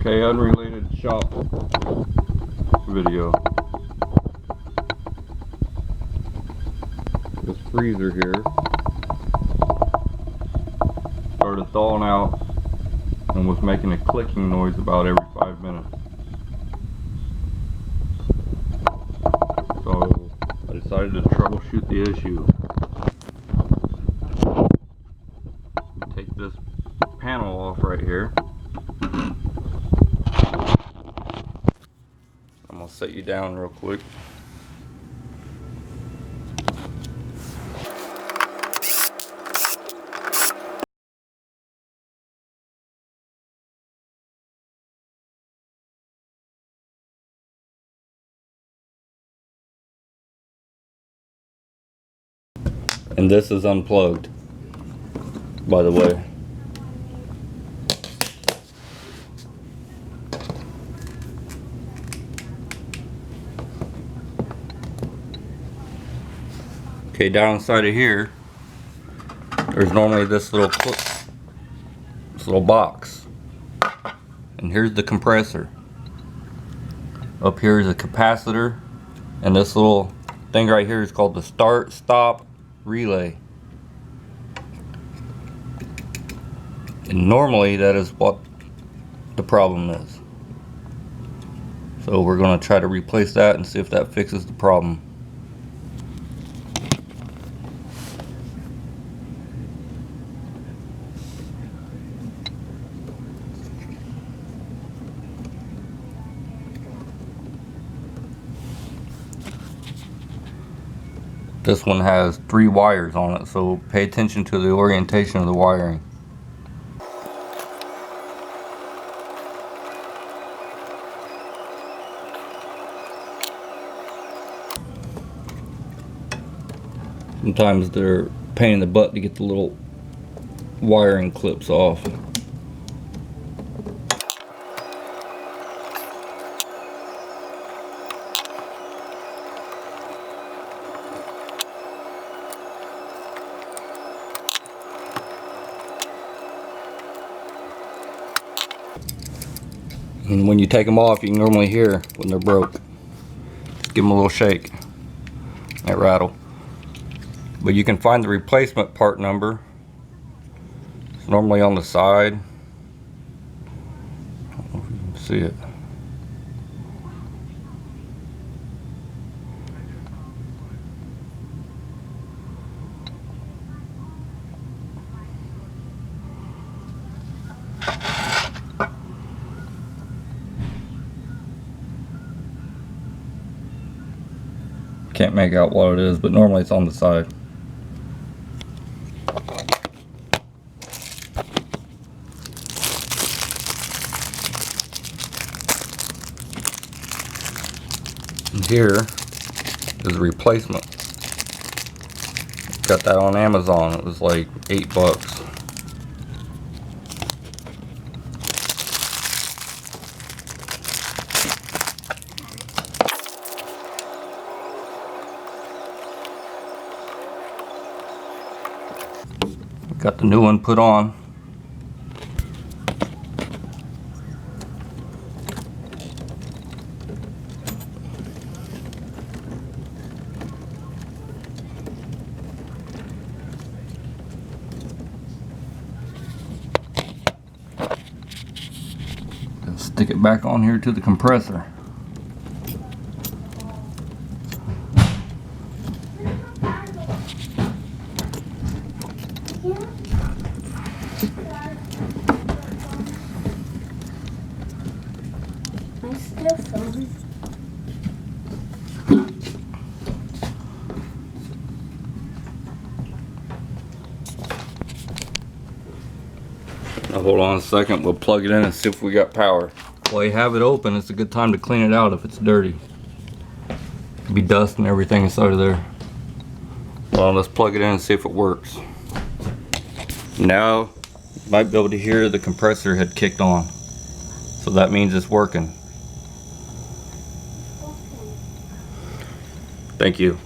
Okay, unrelated shop video. This freezer here started thawing out and was making a clicking noise about every 5 minutes. So I decided to troubleshoot the issue. Take this panel off right here. I'm gonna set you down real quick. And this is unplugged, by the way. Okay, down inside of here, there's normally this little clip, this little box. And here's the compressor. Up here is a capacitor, and this little thing right here is called the start-stop relay. And normally that is what the problem is. So we're going to try to replace that and see if that fixes the problem. This one has 3 wires on it, so pay attention to the orientation of the wiring. Sometimes they're a pain in the butt to get the little wiring clips off. And when you take them off, you can normally hear when they're broke. Just give them a little shake. That rattle. But you can find the replacement part number. It's normally on the side. I don't know if you can see it. Can't make out what it is, but normally it's on the side. And here is a replacement. Got that on Amazon. It was like $8. Got the new one put on. And stick it back on here to the compressor. Now hold on a second, we'll plug it in and see if we got power. While you have it open, it's a good time to clean it out if it's dirty. Could be dust and everything inside of there. Well, let's plug it in and see if it works. Now, you might be able to hear the compressor had kicked on. So that means it's working. Thank you.